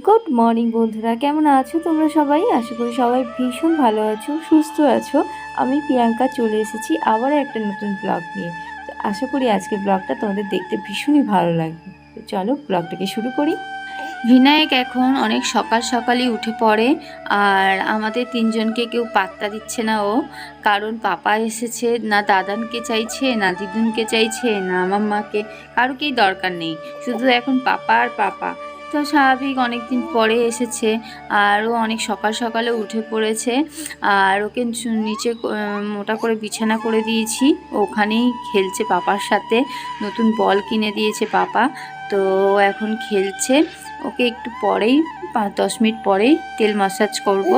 Good morning বন্ধুরা, কেমন আছো তোমরা সবাই? আশা করি সবাই ভীষণ ভালো আছো, সুস্থ আছো। আমি প্রিয়াঙ্কা চলে এসেছি আবার একটা নতুন ব্লগ নিয়ে। তো আশা করি আজকের ব্লগটা তোমাদের দেখতে ভীষণই ভালো লাগবে। তো চলো ব্লগটাকে শুরু করি। ভিনায়ক এখন অনেক সকাল সকালই উঠে পড়ে। আর আমাদের তিনজনকে কেউ পাত্তা দিচ্ছে না ও, কারণ পাপা এসেছে, না দাদানকে চাইছে, না দিদুনকে চাইছে, না মাম্মাকে, কারোকেই দরকার নেই, শুধু এখন পাপা আর পাপা। তো স্বাভাবিক, অনেক দিন পরে এসেছে আর ও অনেক সকাল সকালে উঠে পড়েছে। আর ওকে নিচে মোটা করে বিছানা করে দিয়েছি, ওখানেই খেলছে পাপার সাথে। নতুন বল কিনে দিয়েছে পাপা, তো এখন খেলছে। ওকে একটু পরেই 5-10 মিনিট পরেই তেল মাসাজ করব।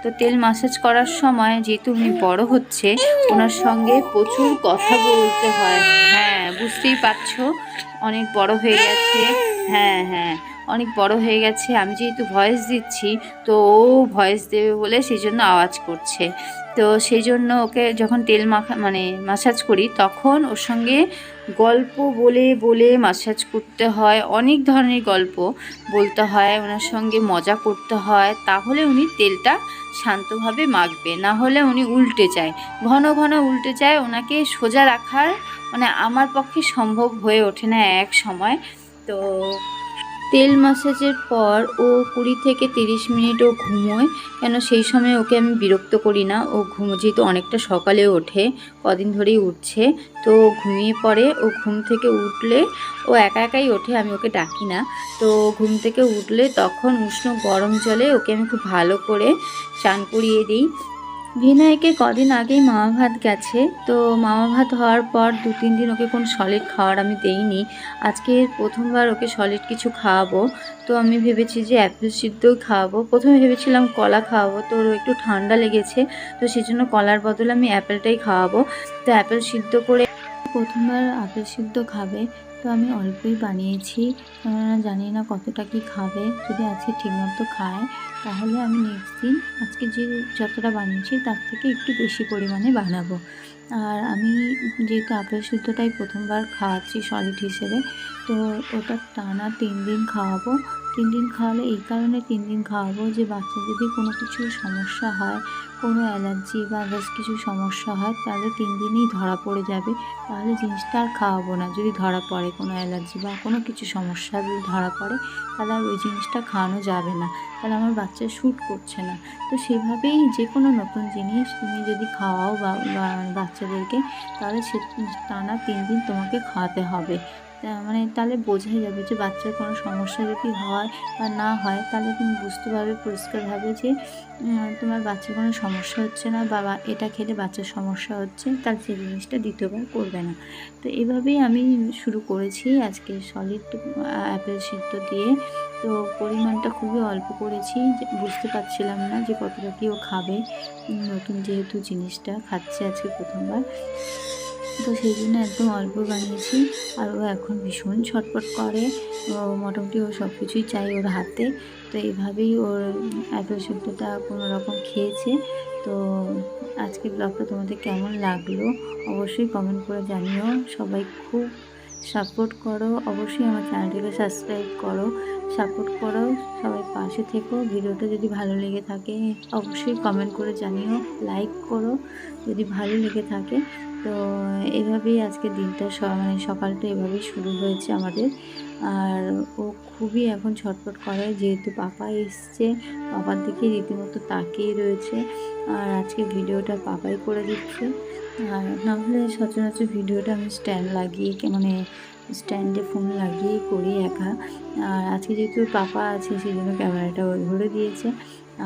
তো তেল মাসাজ করার সময় যেহেতু উনি বড় হচ্ছে, ওনার সঙ্গে প্রচুর কথা বলতে হয়। হ্যাঁ, বুঝতেই পারছো, অনেক বড় হয়ে গেছে। হ্যাঁ হ্যাঁ, অনেক বড় হয়ে গেছে। আমি যেহেতু ভয়েস দিচ্ছি, তো ও ভয়েস দেবে বলে সেই জন্য আওয়াজ করছে। তো সেই জন্য ওকে যখন তেল মাসাজ করি, তখন ওর সঙ্গে গল্প বলে বলে মাসাজ করতে হয়। অনেক ধরনের গল্প বলতে হয়, ওনার সঙ্গে মজা করতে হয়, তাহলে উনি তেলটা শান্তভাবে মাখবে। না হলে উনি উল্টে যায়, ঘন ঘন উল্টে যায়। ওনাকে সোজা রাখার আমার পক্ষে সম্ভব হয়ে ওঠে না এক সময়। তো তেল মাসাজের পর ও 20 থেকে 30 মিনিট ও ঘুমোয়। কেন সেই সময় ওকে আমি বিরক্ত করি না, ও যেহেতু অনেকটা সকালে ওঠে, কদিন ধরেই উঠছে, তো ঘুমিয়ে পড়ে। ও ঘুম থেকে উঠলে, ও একা একাই ওঠে, আমি ওকে ডাকি না। তো ঘুম থেকে উঠলে তখন উষ্ণ গরম জলে ওকে আমি খুব ভালো করে স্নান করিয়ে দিই। ভিনাইকে কদিন আগেই মামা ভাত গেছে, তো মামা ভাত হওয়ার পর 2-3 দিন ওকে কোনো সলিড খাওয়ার আমি দেইনি। আজকে প্রথমবার ওকে সলিড কিছু খাওয়াবো। তো আমি ভেবেছি যে অ্যাপেল সিদ্ধই খাওয়াবো। প্রথমে ভেবেছিলাম কলা খাওয়াবো, তো ওর একটু ঠান্ডা লেগেছে, তো সেই জন্য কলার বদলে আমি অ্যাপেলটাই খাওয়াবো। তো অ্যাপেল সিদ্ধ করে প্রথমবার আপেল সিদ্ধ খাবে, তো আমি অল্পই বানিয়েছি, কেননা জানি না কতটা কি খাবে। যদি আজকে ঠিকমতো খায়, তাহলে আমি নেক্সট দিন আজকে যে যতটা বানিয়েছি তার থেকে একটু বেশি পরিমাণে বানাবো। আর আমি যেহেতু আপেল সিদ্ধটাই প্রথমবার খাওয়াচ্ছি সলিড হিসেবে, তো ওটা টানা 3 দিন খাওয়াবো। 3 দিন খাওয়ালে এই কারণে 3 দিন খাওয়াবো যে বাচ্চা যদি কোনো কিছু সমস্যা হয়, কোনো অ্যালার্জি বা আদার্স কিছু সমস্যা হয়, তাহলে 3 দিনেই ধরা পড়ে যাবে। তাহলে জিনিসটা আর খাওয়াবো না। যদি ধরা পড়ে কোনো অ্যালার্জি বা কোনো কিছু সমস্যা যদি ধরা পড়ে, তাহলে আর ওই জিনিসটা খাওয়ানো যাবে না, তাহলে আমার বাচ্চা শ্যুট করছে না। তো সেভাবেই যে কোনো নতুন জিনিস তুমি যদি খাওয়াও বা বাচ্চাদেরকে, তাহলে সে টানা 3 দিন তোমাকে খাওয়াতে হবে। তাহলে বোঝাই যাবে যে বাচ্চার কোনো সমস্যা যদি হয় বা না হয়, তাহলে তুমি বুঝতে পারবে পরিষ্কারভাবে যে তোমার বাচ্চার কোনো সমস্যা হচ্ছে না, বা এটা খেলে বাচ্চার সমস্যা হচ্ছে, তার যে জিনিসটা দ্বিতীয়বার করবে না। তো এভাবেই আমি শুরু করেছি আজকে সলিড অ্যাপেল সিদ্ধ দিয়ে। তো পরিমাণটা খুবই অল্প করেছি, বুঝতে পারছিলাম না যে কতটা কি ও খাবে, নতুন যেহেতু জিনিসটা খাচ্ছে আজকে প্রথমবার। তো সেই জন্য একদম অল্প বানিয়েছি। আর ও এখন ভীষণ ছটফট করে, ও মোটামুটি ও সব কিছুই চাই ওর হাতে। তো এইভাবেই ওর অ্যাপেল সিদ্ধটা কোনো রকম খেয়েছে। তো আজকের ব্লগটা তোমাদের কেমন লাগলো অবশ্যই কমেন্ট করে জানিও। সবাই খুব সাপোর্ট করো, অবশ্যই আমার চ্যানেলটিকে সাবস্ক্রাইব করো, সাপোর্ট করো, সবাই পাশে থেকো। ভিডিওটা যদি ভালো লেগে থাকে অবশ্যই কমেন্ট করে জানিও, লাইক করো যদি ভালো লেগে থাকে। তো এভাবেই আজকে দিনটা সকালটা এভাবেই শুরু হয়েছে আমাদের। আর ও খুবই এখন ছটফট করে, যেহেতু পাপা এসছে, পাপার দিকে রীতিমতো তাকিয়ে রয়েছে। আর আজকে ভিডিওটা পাপাই করে দিচ্ছে। আর নাহলে সচরাচর ভিডিওটা আমি স্ট্যান্ডে ফোন লাগিয়েই করি একা। আর আজকে যেহেতু পাপা আছে, সেই জন্য ক্যামেরাটা ও ধরে দিয়েছে,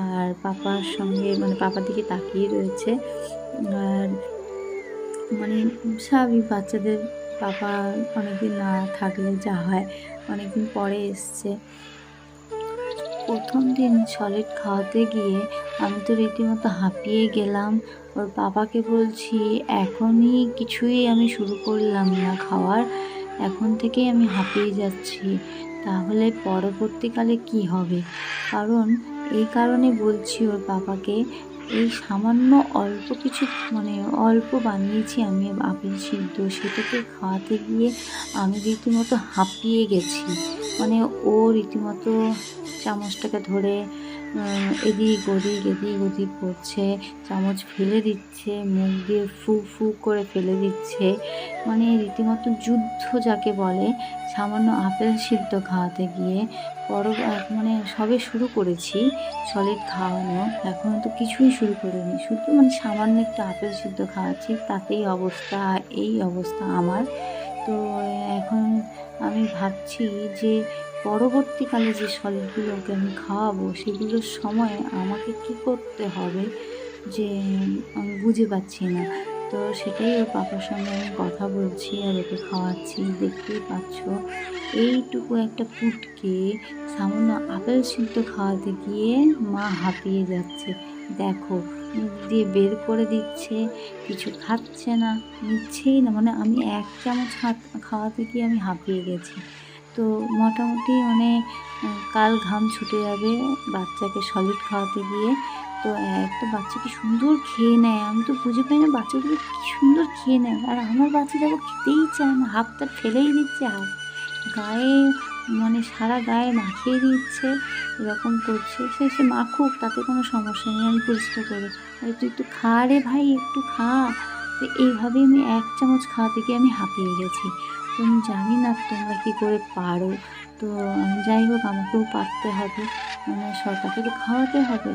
আর পাপার সঙ্গে পাপার দিকে তাকিয়ে রয়েছে। আর স্বাভাবিক, বাচ্চাদের পাপা অনেকদিন না থাকলে যা হয়, অনেকদিন পরে এসছে। প্রথম দিন সলিড খাওয়াতে গিয়ে আমি তো রীতিমতো হাঁপিয়ে গেলাম। ওর বাবাকে বলছি, এখনই কিছুই আমি শুরু করলাম না খাওয়ার, এখন থেকেই আমি হাঁপিয়ে যাচ্ছি, তাহলে পরবর্তীকালে কি হবে। কারণ এই কারণে বলছি ওর বাবাকে, এই সামান্য অল্প কিছু মানে অল্প বানিয়েছি আমি আপেল সিদ্ধ, সেটাকে খাওয়াতে গিয়ে আমি রীতিমতো হাঁপিয়ে গেছি। মানে ও রীতিমতো চামচটাকে ধরে এদিক ওদিক করছে, চামচ ফেলে দিচ্ছে, মুখ দিয়ে ফু ফু করে ফেলে দিচ্ছে। মানে রীতিমতো যুদ্ধ যাকে বলে, সামান্য আপেল সিদ্ধ খাওয়াতে গিয়ে। মানে সবে শুরু করেছি সলিড খাওয়ানো, এখনও তো কিছুই শুরু করিনি, শুধু মানে সামান্য একটু আপেল সিদ্ধ খাওয়াচ্ছি, তাতেই অবস্থা এই অবস্থা আমার। তো এখন আমি ভাবছি যে পরবর্তীকালে যে সলিডগুলোকে আমি খাওয়াবো সেগুলোর সময় আমাকে কি করতে হবে, যে আমি বুঝে পাচ্ছি না। তো সেটাই ওর পাপার সঙ্গে আমি কথা বলছি আর ওকে খাওয়াচ্ছি। দেখতেই পাচ্ছ এইটুকু একটা পুটকে সামান্য আপেল সিদ্ধ খাওয়াতে গিয়ে মা হাঁপিয়ে যাচ্ছে। দেখো মুখ দিয়ে বের করে দিচ্ছে, কিছু খাচ্ছে না, নিচ্ছেই না। মানে আমি এক চামচ খাওয়াতে গিয়ে আমি হাঁপিয়ে গেছি। তো মোটামুটি মানে কাল ঘাম ছুটে যাবে বাচ্চাকে সলিড খাওয়াতে গিয়ে। তো একটা বাচ্চা কি সুন্দর খেয়ে নেয়, আমি তো বুঝে পাই না বাচ্চাগুলো কি সুন্দর খেয়ে নেয়। আর আমার বাচ্চা দেখো খেতেই চায় না, হাফটা ফেলেই দিচ্ছে, হাফ গায়ে মানে সারা গায়ে মাখিয়ে দিচ্ছে, এরকম করছে। সে মাখুক, তাতে কোনো সমস্যা নেই, আমি পরিষ্কার করবো। আরে তুই একটু খা রে ভাই, একটু খা। তো এইভাবেই আমি এক চামচ খাওয়াতে গিয়ে আমি হাঁপিয়ে গেছি। তো আমি জানি না তোমরা কী করে পারো। তো যাই হোক, আমাকেও পারতে হবে, মানে তাকে তো খাওয়াতে হবে।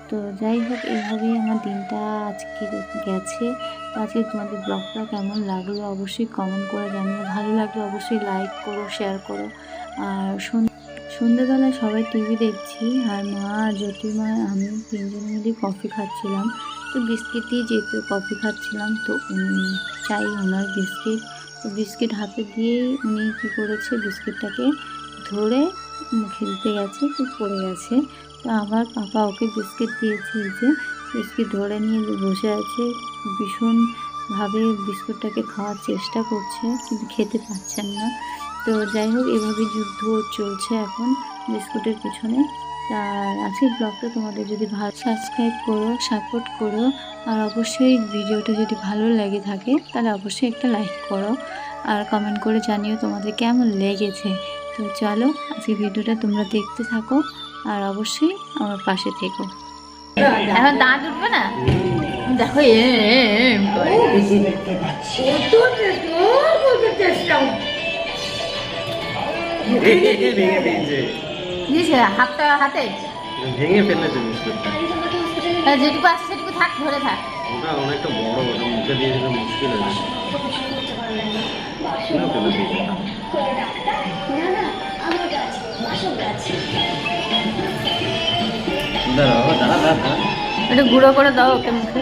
তো যাই হোক, এইভাবেই আমার দিনটা আজকে গেছে। তো আজকে তোমাদের ব্লগটা কেমন লাগলো অবশ্যই কমেন্ট করে জানিও। ভালো লাগলে অবশ্যই লাইক করো, শেয়ার করো। আর সন্ধ্যেবেলায় সবাই টিভি দেখছি, আর মা, জ্যোতিমা, আমি তিনজনে মিলে কফি খাচ্ছিলাম। তো বিস্কিট দিয়ে যেহেতু কফি খাচ্ছিলাম, তো উনি চাই ওনার বিস্কিট। তো বিস্কিট হাতে দিয়েই উনি কী করেছে, বিস্কিটটাকে ধরে মুখে দিতে গেছে, তো পড়ে গেছে। তো আবার পাপা ওকে বিস্কিট দিয়েছে, এই যে বিস্কিট ধরে নিয়ে বসে আছে, ভীষণভাবে বিস্কুটটাকে খাওয়ার চেষ্টা করছে, কিন্তু খেতে পাচ্ছেন না। তো যাই হোক, এভাবে যুদ্ধ চলছে এখন বিস্কুটের পিছনে। আর আজকের ব্লগটা তোমাদের যদি ভালো, সাবস্ক্রাইব করো, সাপোর্ট করো। আর অবশ্যই ভিডিওটা যদি ভালো লেগে থাকে তাহলে অবশ্যই একটা লাইক করো, আর কমেন্ট করে জানিও তোমাদের কেমন লেগেছে। তো চলো, আজকে ভিডিওটা তোমরা দেখতে থাকো, আর অবশ্যই আমার পাশে থেকো। এখন দাঁত উঠবে না, দেখো হাতটা হাতে ভেঙে ফেলেছে বিস্কুটটা। যেটুকু আছে সেটুকু থাক, ধরে থাক। ওটা অনেকটা বড়, ওটা মুখে দিয়ে দিলে মুশকিল হয়ে যাবে। একটু গুঁড়ো করে দাও ওকে মুখে।